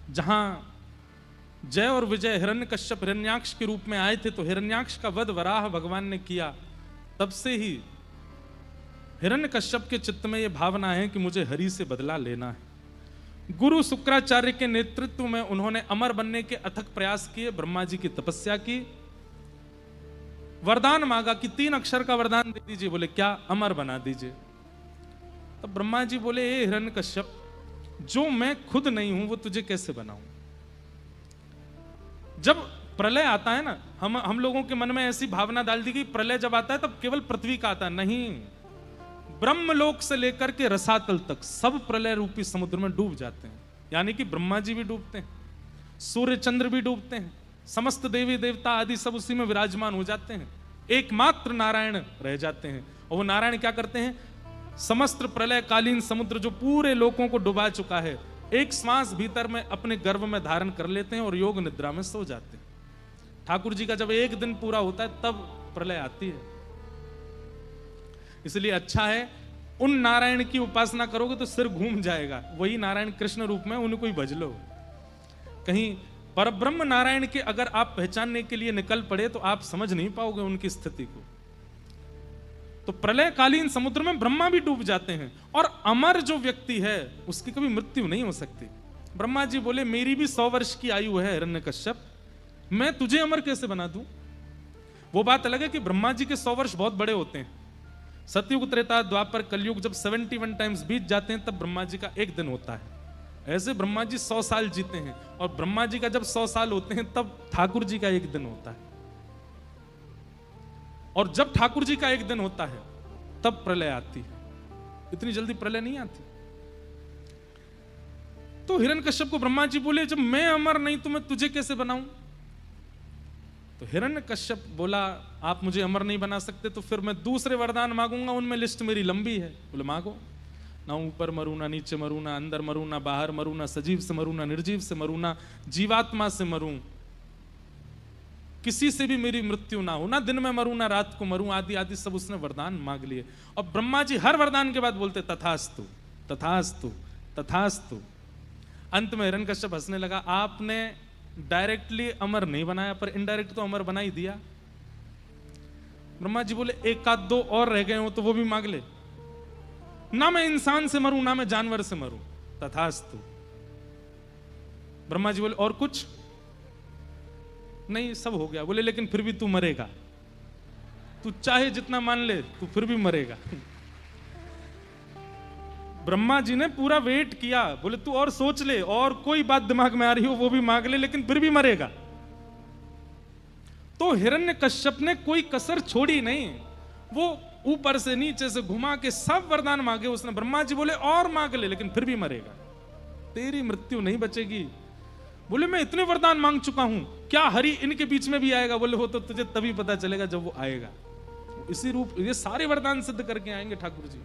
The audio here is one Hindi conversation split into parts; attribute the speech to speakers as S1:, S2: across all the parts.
S1: जहां जय और विजय हिरण्यकश्यप हिरण्याक्ष के रूप में आए थे, तो हिरण्याक्ष का वध वराह भगवान ने किया। तब से ही हिरण्यकश्यप के चित्त में यह भावना है कि मुझे हरि से बदला लेना है। गुरु शुक्राचार्य के नेतृत्व में उन्होंने अमर बनने के अथक प्रयास किए, ब्रह्मा जी की तपस्या की, वरदान मांगा कि 3 अक्षर का वरदान दे दीजिए। बोले क्या? अमर बना दीजिए। तब ब्रह्मा जी बोले, ए हिरण्यकश्यप, जो मैं खुद नहीं हूं वो तुझे कैसे बनाऊं? जब प्रलय आता है ना, हम लोगों के मन में ऐसी भावना डाल दी गई, प्रलय जब आता है तब केवल पृथ्वी का आता है। नहीं, ब्रह्मलोक से लेकर के रसातल तक सब प्रलय रूपी समुद्र में डूब जाते हैं। यानी कि ब्रह्मा जी भी डूबते हैं, सूर्य चंद्र भी डूबते हैं, समस्त देवी देवता आदि सब उसी में विराजमान हो जाते हैं। एकमात्र नारायण रह जाते हैं। और वो नारायण क्या करते हैं? समस्त प्रलयकालीन समुद्र जो पूरे लोकों को डुबा चुका है, एक श्वास भीतर में अपने गर्भ में धारण कर लेते हैं और योग निद्रा में सो जाते हैं। ठाकुर जी का जब एक दिन पूरा होता है तब प्रलय आती है। इसलिए अच्छा है, उन नारायण की उपासना करोगे तो सिर घूम जाएगा। वही नारायण कृष्ण रूप में, उनको ही भज लो। कहीं परब्रह्म नारायण के अगर आप पहचानने के लिए निकल पड़े तो आप समझ नहीं पाओगे उनकी स्थिति को। तो प्रलयकालीन समुद्र में ब्रह्मा भी डूब जाते हैं, और अमर जो व्यक्ति है उसकी कभी मृत्यु नहीं हो सकती। ब्रह्मा जी बोले, मेरी भी 100 वर्ष की आयु है हिरण्यकश्यप, मैं तुझे अमर कैसे बना दूं? वो बात अलग है कि ब्रह्मा जी के 100 वर्ष बहुत बड़े होते हैं। सतयुग, त्रेता, द्वापर, कलयुग जब 71 टाइम्स बीत जाते हैं तब ब्रह्मा जी का एक दिन होता है। ऐसे ब्रह्मा जी 100 साल जीते हैं, और ब्रह्मा जी का जब 100 साल होते हैं तब ठाकुर जी का एक दिन होता है। और जब ठाकुर जी का एक दिन होता है तब प्रलय आती है। इतनी जल्दी प्रलय नहीं आती। तो हिरण्यकश्यप को ब्रह्मा जी बोले, जब मैं अमर नहीं तो मैं तुझे कैसे बनाऊं? तो हिरण्यकश्यप बोला, आप मुझे अमर नहीं बना सकते तो फिर मैं दूसरे वरदान मांगूंगा, उनमें लिस्ट मेरी लंबी है। बोले मांगो। ना ऊपर मरू, ना नीचे मरू, ना अंदर मरू, ना बाहर मरू, ना सजीव से मरू, ना निर्जीव से मरू, ना जीवात्मा से मरू, किसी से भी मेरी मृत्यु ना हो, ना दिन में मरू ना रात को मरू, आदि आदि सब उसने वरदान मांग लिए। और ब्रह्मा जी हर वरदान के बाद बोलते तथास्तु तथास्तु तथास्तु। अंत में हिरण्यकश्यप हंसने लगा, आपने डायरेक्टली अमर नहीं बनाया पर इनडायरेक्ट तो अमर बना ही दिया। ब्रह्मा जी बोले, एक आध दो और रह गए हो तो वो भी मांग ले। ना मैं इंसान से मरूं ना मैं जानवर से मरूं, तथास्तु। ब्रह्मा जी बोले, और कुछ नहीं? सब हो गया। बोले, लेकिन फिर भी तू मरेगा, तू चाहे जितना मान ले तू फिर भी मरेगा। ब्रह्मा जी ने पूरा वेट किया। बोले, तू और सोच ले, और कोई बात दिमाग में आ रही हो वो भी मांग ले, लेकिन फिर भी मरेगा। तो हिरण्यकश्यप ने कोई कसर छोड़ी नहीं। वो ऊपर से नीचे से घुमा के सब वरदान मांगे उसने। ब्रह्मा जी बोले, और मांग ले, लेकिन फिर भी मरेगा, तेरी मृत्यु नहीं बचेगी। बोले, मैं इतने वरदान मांग चुका हूं, क्या हरि इनके बीच में भी आएगा? बोले, वो तो तुझे तभी पता चलेगा जब वो आएगा। इसी रूप ये सारे वरदान सिद्ध करके आएंगे ठाकुर जी।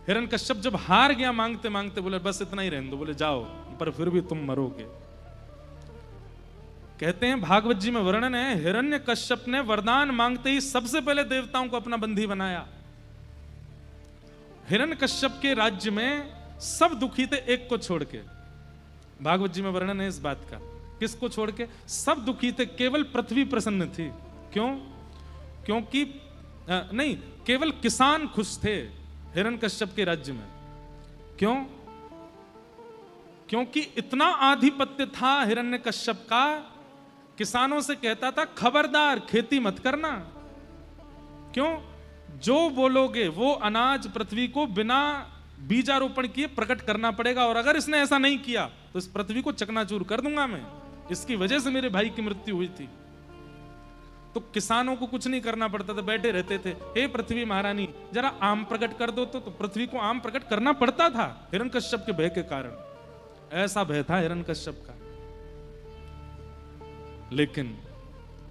S1: हिरण्यकश्यप जब हार गया मांगते मांगते, बोले बस इतना ही रहने दो। बोले, जाओ, पर फिर भी तुम मरोगे। कहते हैं भागवत जी में वर्णन है, हिरण्यकश्यप ने वरदान मांगते ही सबसे पहले देवताओं को अपना बंदी बनाया। हिरण्यकश्यप के राज्य में सब दुखी थे एक को छोड़ के। भागवत जी में वर्णन है इस बात का। किसको छोड़ के? सब दुखी थे, केवल पृथ्वी प्रसन्न थी। क्यों? क्योंकि नहीं, केवल किसान खुश थे हिरण्यकश्यप के राज्य में। क्यों? क्योंकि इतना आधिपत्य था हिरण्यकश्यप का, किसानों से कहता था खबरदार खेती मत करना। क्यों? जो बोलोगे वो अनाज पृथ्वी को बिना बीजारोपण किए प्रकट करना पड़ेगा, और अगर इसने ऐसा नहीं किया तो इस पृथ्वी को चकनाचूर कर दूंगा मैं। इसकी वजह से मेरे भाई की मृत्यु हुई थी। तो किसानों को कुछ नहीं करना पड़ता था, बैठे रहते थे। हे पृथ्वी महारानी, जरा आम प्रकट कर दो। तो पृथ्वी को आम प्रकट करना पड़ता था हिरण्यकश्यप के भय के कारण। ऐसा भय था हिरण्यकश्यप का। लेकिन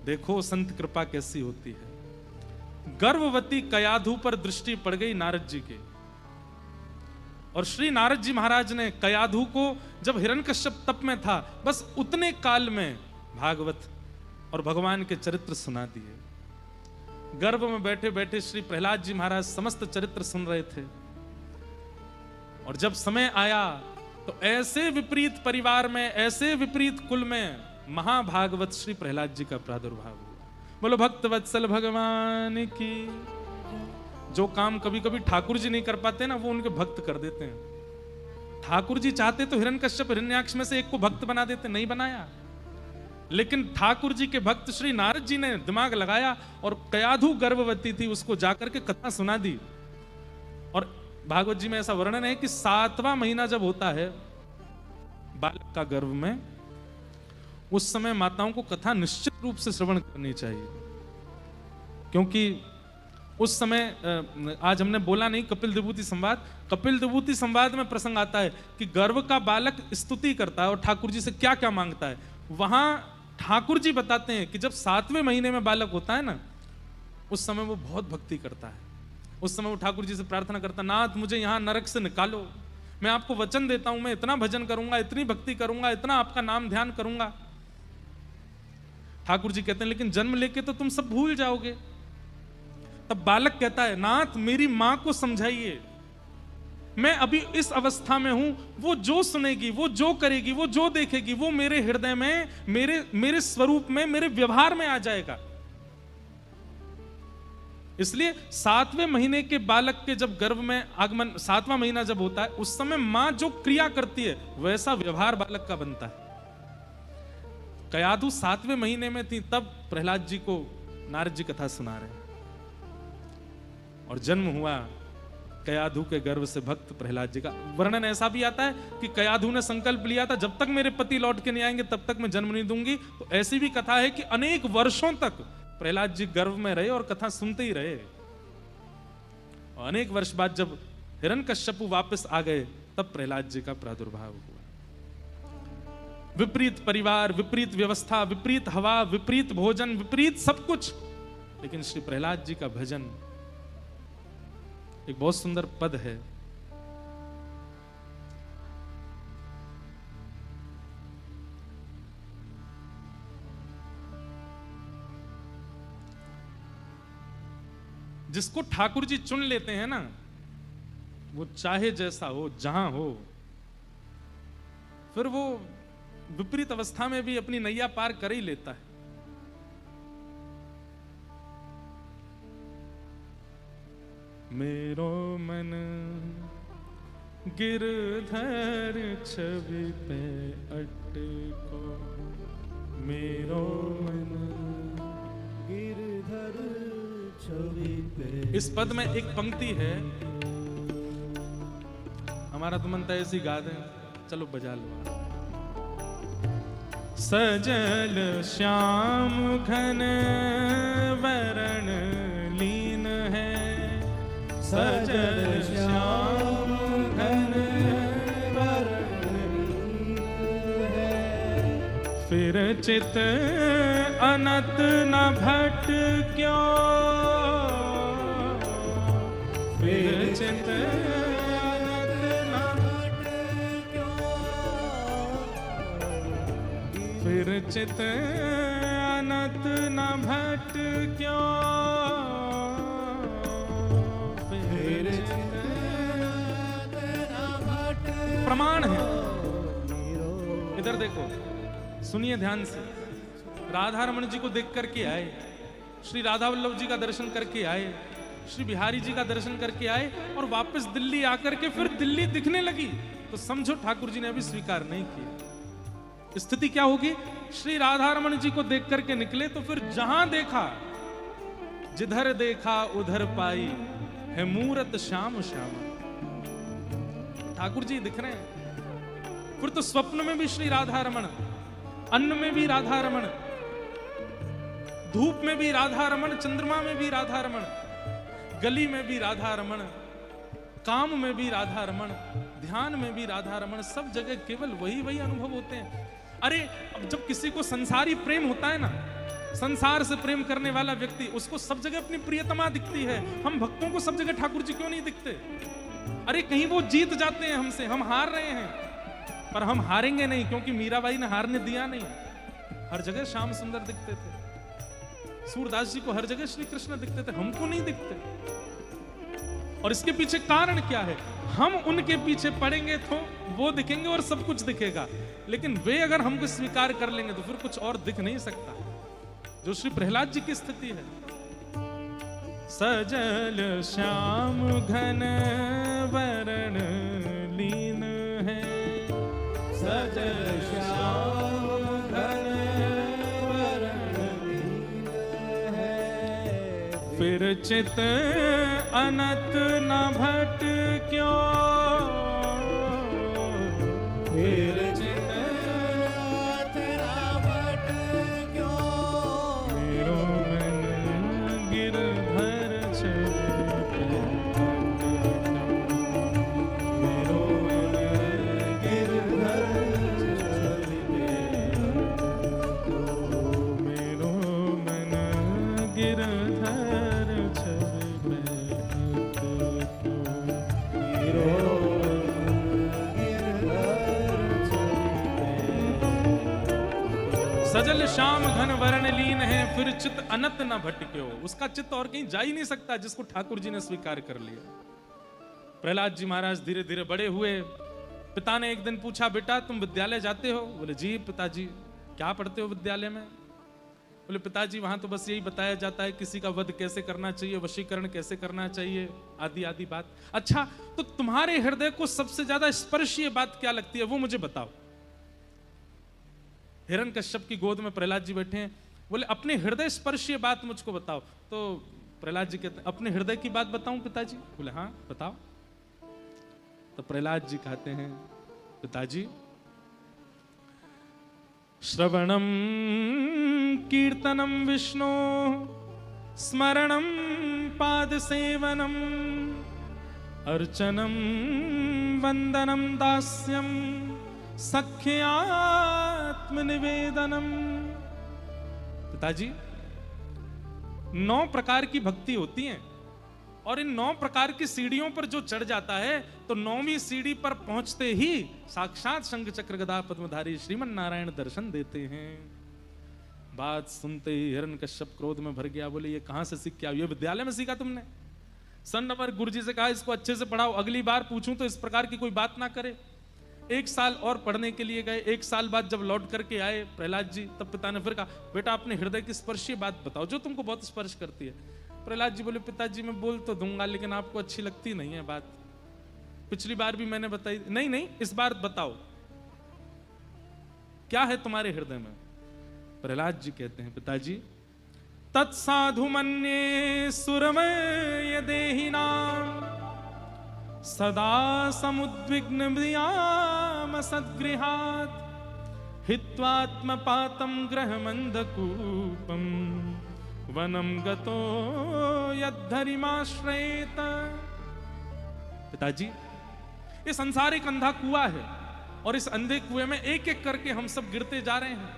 S1: देखो संत कृपा कैसी होती है। गर्भवती कयाधु पर दृष्टि पड़ गई नारद जी के, और श्री नारद जी महाराज ने कयाधु को जब हिरण्यकश्यप तप में था, बस उतने काल में भागवत और भगवान के चरित्र सुना दिए। गर्भ में बैठे बैठे श्री प्रहलाद जी महाराज समस्त चरित्र सुन रहे थे, और जब समय आया तो ऐसे विपरीत परिवार में, ऐसे विपरीत कुल में महाभागवत श्री प्रहलाद जी का प्रादुर्भाव हुआ। बोलो भक्त वत्सल भगवान की। जो काम कभी कभी ठाकुर जी नहीं कर पाते ना, वो उनके भक्त कर देते हैं। ठाकुर जी चाहते तो हिरण्यकश्यप हिरण्याक्ष में से एक को भक्त बना देते, नहीं बनाया। लेकिन ठाकुर जी के भक्त श्री नारद जी ने दिमाग लगाया और कयाधु गर्भवती थी, उसको जाकर के कथा सुना दी। और भागवत जी में ऐसा वर्णन है कि 7वां महीना जब होता है बालक का गर्भ में, उस समय माताओं को कथा निश्चित रूप से श्रवण करनी चाहिए, क्योंकि उस समय आज हमने बोला नहीं कपिल विभूति संवाद। कपिल विभूति संवाद में प्रसंग आता है कि गर्भ का बालक स्तुति करता है और ठाकुर जी से क्या क्या मांगता है। वहां ठाकुर जी बताते हैं कि जब 7वें महीने में बालक होता है ना, उस समय वो बहुत भक्ति करता है। उस समय वो ठाकुर जी से प्रार्थना करता, नाथ मुझे यहां नरक से निकालो, मैं आपको वचन देता हूं, मैं इतना भजन करूंगा, इतनी भक्ति करूंगा, इतना आपका नाम ध्यान करूंगा। ठाकुर जी कहते हैं लेकिन जन्म लेके तो तुम सब भूल जाओगे। तब बालक कहता है, नाथ मेरी मां को समझाइए, मैं अभी इस अवस्था में हूं, वो जो सुनेगी, वो जो करेगी, वो जो देखेगी, वो मेरे हृदय में, मेरे स्वरूप में, मेरे व्यवहार में आ जाएगा। इसलिए 7वें महीने के बालक के जब गर्भ में आगमन, 7वां महीना जब होता है, उस समय मां जो क्रिया करती है वैसा व्यवहार बालक का बनता है। कयाधु 7वें महीने में थी, तब प्रहलाद जी को नारद जी कथा सुना रहे हैं और जन्म हुआ कयाधु के गर्भ से भक्त प्रहलाद जी का। वर्णन ऐसा भी आता है कि कयाधु ने संकल्प लिया था, जब तक मेरे पति लौट के नहीं आएंगे तब तक मैं जन्म नहीं दूंगी। तो ऐसी भी कथा है कि अनेक वर्षों तक प्रहलाद जी गर्भ में रहे और कथा सुनते ही रहे। और अनेक वर्ष बाद जब हिरण्यकश्यपु वापस आ गए, तब प्रहलाद जी का प्रादुर्भाव हुआ। विपरीत परिवार, विपरीत व्यवस्था, विपरीत हवा, विपरीत भोजन, विपरीत सब कुछ, लेकिन श्री प्रहलाद जी का भजन। एक बहुत सुंदर पद है, जिसको ठाकुर जी चुन लेते हैं ना, वो चाहे जैसा हो, जहां हो, फिर वो विपरीत अवस्था में भी अपनी नैया पार कर ही लेता है। मेरो मन गिरधर छवि पे अटको, मेरो मन गिरधर छवि पे। इस पद में एक पंक्ति है, हमारा तो मन था ऐसी गा दें, चलो बजा लो। सजल श्याम घन वरण लीन है, सजल श्याम घन वरण लीन है। फिर चित अनत न भट क्यों, फिर चित अनत न भट क्यों, फिर चित अनत न भट क्यों, प्रमाण है। इधर देखो, सुनिए ध्यान से। राधा रमण जी को देख करके आए, श्री राधा वल्लभ जी का दर्शन करके आए, श्री बिहारी जी का दर्शन करके आए, और वापस दिल्ली आकर के फिर दिल्ली दिखने लगी, तो समझो ठाकुर जी ने अभी स्वीकार नहीं किया। स्थिति क्या होगी? श्री राधा रमण जी को देख करके निकले तो फिर जहां देखा, जिधर देखा उधर पाई है मूरत श्याम श्यामा। ठाकुर जी दिख रहे हैं। फिर तो स्वप्न में भी श्री राधा रमण, अन्न में भी राधा रमण, धूप में भी राधा रमण, चंद्रमा में भी राधा रमण, गली में भी राधा रमण, काम में भी राधा रमण, ध्यान में भी राधा रमण, सब जगह केवल वही अनुभव होते हैं। अरे अब जब किसी को संसारी प्रेम होता है ना, संसार से प्रेम करने वाला व्यक्ति, उसको सब जगह अपनी प्रियतमा दिखती है। हम भक्तों को सब जगह ठाकुर जी क्यों नहीं दिखते? अरे कहीं वो जीत जाते हैं हमसे, हम हार रहे हैं, पर हम हारेंगे नहीं, क्योंकि मीराबाई ने हारने दिया नहीं। हर जगह श्याम सुंदर दिखते थे, सूरदास जी को हर जगह श्री कृष्ण दिखते थे, हमको नहीं दिखते। और इसके पीछे कारण क्या है? हम उनके पीछे पड़ेंगे तो वो दिखेंगे और सब कुछ दिखेगा, लेकिन वे अगर हमको स्वीकार कर लेंगे तो फिर कुछ और दिख नहीं सकता, जो श्री प्रहलाद जी की स्थिति है। सजल श्याम घन वरण लीन है, सजल श्याम घन वरण लीन है, फिर चित अनत न भट क्यों, फिर चित अनत न भट क्यों, मेरो मन गिरधर चरण मेरो मन गिरधर चरण मेरो मन गिरधर सजल श्याम घन वर्ण लीन है, फिर चित अनत न भटक्यो। उसका चित्त और कहीं जा ही नहीं सकता जिसको ठाकुर जी ने स्वीकार कर लिया। प्रहलाद जी महाराज धीरे धीरे बड़े हुए। पिता ने एक दिन पूछा, बेटा तुम विद्यालय जाते हो? बोले जी पिताजी। क्या पढ़ते हो विद्यालय में? बोले पिताजी वहां तो बस यही बताया जाता है किसी का वध कैसे करना चाहिए, वशीकरण कैसे करना चाहिए, आदि आदि बात। अच्छा तो तुम्हारे हृदय को सबसे ज्यादा स्पर्शीय बात क्या लगती है, वो मुझे बताओ। हिरण्यकश्यप की गोद में प्रहलाद जी बैठे हैं। बोले अपने हृदय स्पर्शीय बात मुझको बताओ। तो प्रहलाद जी कहते अपने हृदय की बात बताऊं पिताजी? बोले हाँ बताओ। तो प्रहलाद जी कहते हैं, पिताजी श्रवणम कीर्तनम विष्णु स्मरणम पाद सेवनम अर्चनम वंदनम दास्यम सख्यात्म निवेदनम। पिताजी 9 प्रकार की भक्ति होती है और इन 9 प्रकार की सीढ़ियों पर जो चढ़ जाता है तो 9वीं सीढ़ी पर पहुंचते ही साक्षात शंख चक्र गदा पद्मधारी श्रीमन नारायण दर्शन देते हैं। बात सुनते ही हिरण्यकश्यप क्रोध में भर गया। बोले ये कहां से सीख के आया? ये विद्यालय में सीखा तुमने? सन नंबर गुरुजी से कहा इसको अच्छे से पढ़ाओ, अगली बार पूछूं तो इस प्रकार की कोई बात ना करे। 1 साल और पढ़ने के लिए गए। 1 साल बाद जब लौट करके आए प्रहलाद जी, तब पिता ने फिर कहा बेटा अपने हृदय की स्पर्शीय बात बताओ जो तुमको बहुत स्पर्श करती है। प्रहलाद जी बोले पिताजी मैं बोल तो दूंगा लेकिन आपको अच्छी लगती नहीं है बात। पिछली बार भी मैंने बताई। नहीं नहीं इस बार बताओ क्या है तुम्हारे हृदय में। प्रहलाद जी कहते हैं पिताजी तत्साधु मन्ये सुरमय देहिनाम सदा समुद्विग्न म्रियाम सद्गृहात् हित्वात्मपातं ग्रहमन्धकूपं वनं गतो यद्धरिमाश्रयेत। पिताजी ये संसार एक अंधा कुआं है और इस अंधे कुएं में एक एक करके हम सब गिरते जा रहे हैं,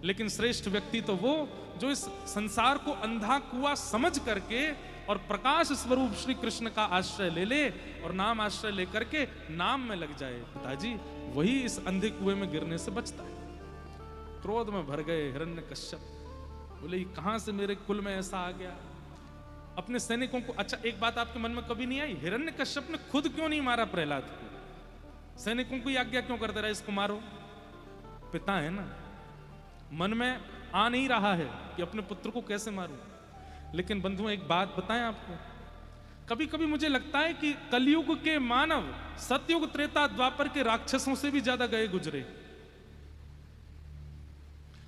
S1: लेकिन श्रेष्ठ व्यक्ति तो वो जो इस संसार को अंधा कुआं समझ करके और प्रकाश स्वरूप श्री कृष्ण का आश्रय ले ले और नाम आश्रय लेकर के नाम में लग जाए। पिताजी वही इस अंधे कुएं में गिरने से बचता है। क्रोध में भर गए हिरण्यकश्यप। बोले ये कहां से मेरे कुल में ऐसा आ गया? अपने सैनिकों को। अच्छा एक बात आपके मन में कभी नहीं आई, हिरण्यकश्यप ने खुद क्यों नहीं मारा प्रहलाद को? सैनिकों की आज्ञा क्यों करते रहे इसको मारो? पिता है ना, मन में आ नहीं रहा है कि अपने पुत्र को कैसे मारूं। लेकिन बंधुओं एक बात बताएं आपको, कभी कभी मुझे लगता है कि कलयुग के मानव सतयुग त्रेता द्वापर के राक्षसों से भी ज्यादा गए गुजरे।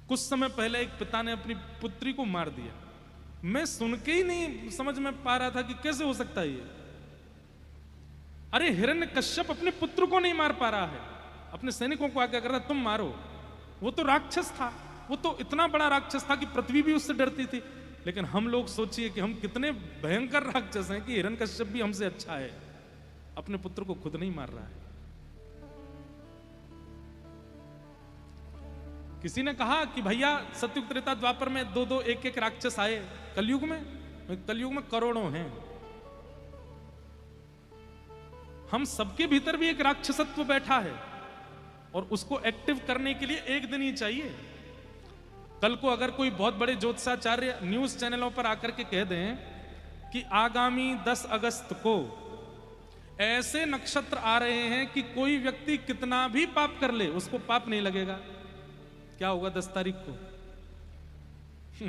S1: कुछ समय पहले एक पिता ने अपनी पुत्री को मार दिया। मैं सुन के ही नहीं समझ में पा रहा था कि कैसे हो सकता है ये। अरे हिरण्यकश्यप अपने पुत्र को नहीं मार पा रहा है, अपने सैनिकों को आज्ञा कर रहा तुम मारो। वो तो राक्षस था, वो तो इतना बड़ा राक्षस था कि पृथ्वी भी उससे डरती थी। लेकिन हम लोग सोचिए कि हम कितने भयंकर राक्षस हैं कि हिरण्यकश्यप भी हमसे अच्छा है, अपने पुत्र को खुद नहीं मार रहा है। किसी ने कहा कि भैया सतयुग त्रेता द्वापर में 2-2 1-1 राक्षस आए, कलयुग में करोड़ों हैं। हम सबके भीतर भी एक राक्षसत्व बैठा है और उसको एक्टिव करने के लिए एक दिन ही चाहिए। कल को अगर कोई बहुत बड़े ज्योतिषाचार्य न्यूज चैनलों पर आकर के कह दें कि आगामी 10 अगस्त को ऐसे नक्षत्र आ रहे हैं कि कोई व्यक्ति कितना भी पाप कर ले उसको पाप नहीं लगेगा। क्या होगा 10 तारीख को?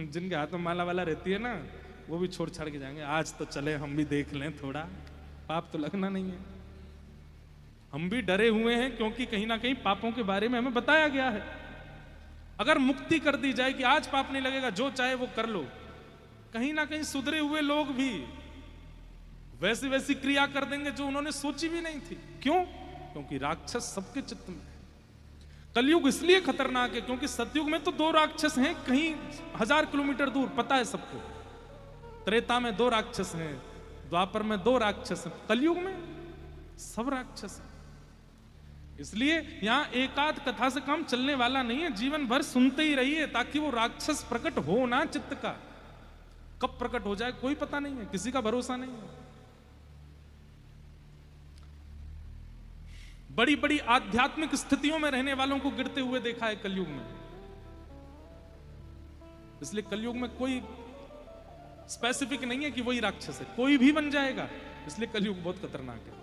S1: जिनके हाथ में माला वाला रहती है ना, वो भी छोड़ छाड़ के जाएंगे, आज तो चले हम भी देख लें थोड़ा, पाप तो लगना नहीं है। हम भी डरे हुए हैं क्योंकि कहीं ना कहीं पापों के बारे में हमें बताया गया है। अगर मुक्ति कर दी जाए कि आज पाप नहीं लगेगा, जो चाहे वो कर लो, कहीं ना कहीं सुधरे हुए लोग भी वैसी वैसी क्रिया कर देंगे जो उन्होंने सोची भी नहीं थी। क्यों? क्योंकि राक्षस सबके चित्त में है। कलयुग इसलिए खतरनाक है क्योंकि सतयुग में तो 2 राक्षस हैं, कहीं 1000 किलोमीटर दूर, पता है सबको। त्रेता में 2 राक्षस हैं, द्वापर में 2 राक्षस हैं, कलयुग में सब राक्षस हैं। इसलिए यहां एकाध कथा से काम चलने वाला नहीं है, जीवन भर सुनते ही रहिए ताकि वो राक्षस प्रकट हो ना चित्त का। कब प्रकट हो जाए कोई पता नहीं है, किसी का भरोसा नहीं है। बड़ी बड़ी आध्यात्मिक स्थितियों में रहने वालों को गिरते हुए देखा है कलयुग में। इसलिए कलयुग में कोई स्पेसिफिक नहीं है कि वही राक्षस है, कोई भी बन जाएगा। इसलिए कलयुग बहुत खतरनाक है।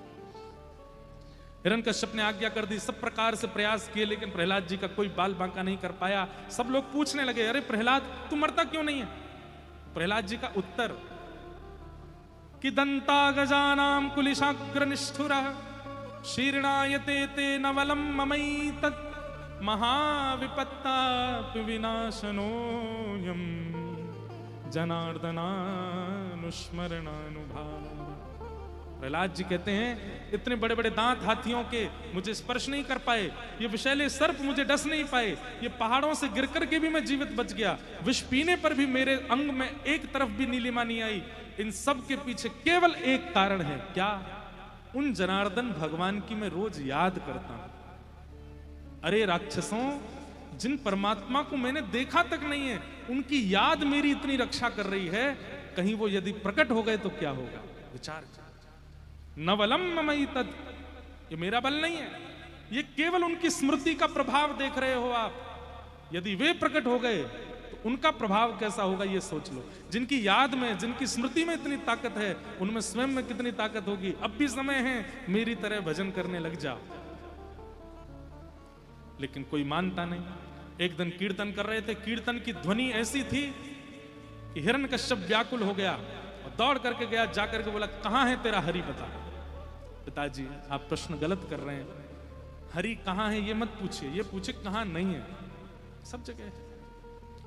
S1: हिरण्यकश्यप ने आज्ञा कर दी, सब प्रकार से प्रयास किए, लेकिन प्रहलाद जी का कोई बाल बांका नहीं कर पाया। सब लोग पूछने लगे, अरे प्रहलाद तू मरता क्यों नहीं है? प्रहलाद जी का उत्तर कि दंता गजानाम कुलिशाग्र निष्ठुरः शीर्णायते ते नवलम ममैतत् महाविपत्तापि विनाशनोऽयं जनार्दनानुस्मरणानुभाव। प्रहलाद जी कहते हैं, इतने बड़े बड़े दांत हाथियों के मुझे स्पर्श नहीं कर पाए, ये विषैले सर्प मुझे डस नहीं पाए, ये पहाड़ों से गिर करके भी मैं जीवित बच गया, विष पीने पर भी मेरे अंग में एक तरफ भी नीलिमा नहीं आई। इन सब के पीछे केवल एक कारण है, क्या? उन जनार्दन भगवान की मैं रोज याद करता हूं। अरे राक्षसों, जिन परमात्मा को मैंने देखा तक नहीं है, उनकी याद मेरी इतनी रक्षा कर रही है, कहीं वो यदि प्रकट हो गए तो क्या होगा? विचार। नवलम ममई तद, ये मेरा बल नहीं है, ये केवल उनकी स्मृति का प्रभाव देख रहे हो आप। यदि वे प्रकट हो गए तो उनका प्रभाव कैसा होगा ये सोच लो। जिनकी याद में, जिनकी स्मृति में इतनी ताकत है, उनमें स्वयं में कितनी ताकत होगी। अब भी समय है, मेरी तरह भजन करने लग जाओ। लेकिन कोई मानता नहीं। एक दिन कीर्तन कर रहे थे, कीर्तन की ध्वनि ऐसी थी कि हिरण्यकश्यप व्याकुल हो गया और दौड़ करके गया, जाकर के बोला, कहां है तेरा हरि? बता। पिताजी आप प्रश्न गलत कर रहे हैं, हरि कहां है ये मत पूछिए, ये पूछे कहां नहीं है, सब जगह है।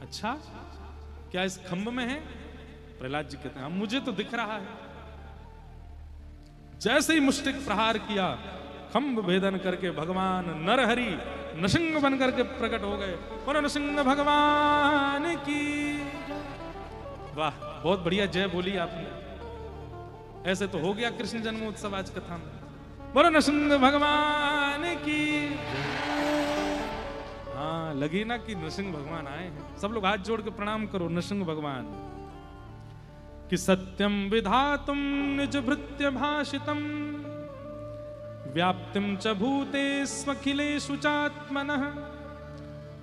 S1: अच्छा, क्या इस खंभ में है? प्रहलाद जी कहते हैं, मुझे तो दिख रहा है। जैसे ही मुष्टिक प्रहार किया, खंभ भेदन करके भगवान नरहरि नृसिंह बन करके प्रकट हो गए। और नृसिंह भगवान की, वाह, बहुत बढ़िया जय बोली आपने। ऐसे तो हो गया कृष्ण जन्मोत्सव आज कथा में। बोलो नृसिंह भगवान की। हाँ, लगी ना कि नृसिंह भगवान आए हैं। सब लोग हाथ जोड़ के प्रणाम करो नृसिंह भगवान कि सत्यम विधातुम निज भृत्य भाषितम व्याप्तिम च भूतेष्वखिलेषु चात्मनः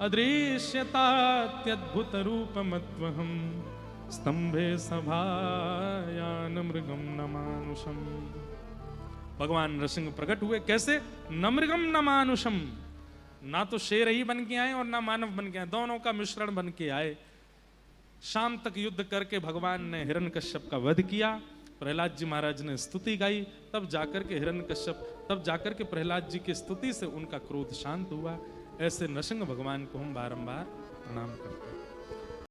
S1: अदृश्यतात्यद्भुत रूपमत्वहम् स्तंभे सभायान मृगम न मानुषम। भगवान नृसिंह प्रकट हुए कैसे? न मृगम न मानुषम, ना तो शेर ही बन के आए और ना मानव बन के आए, दोनों का मिश्रण बन के आए। शाम तक युद्ध करके भगवान ने हिरण्यकश्यप का वध किया। प्रहलाद जी महाराज ने स्तुति गाई, तब जाकर के हिरण्यकश्यप, तब जाकर के प्रहलाद जी की स्तुति से उनका क्रोध शांत हुआ। ऐसे नृसिंह भगवान को हम बारंबार प्रणाम करते हैं।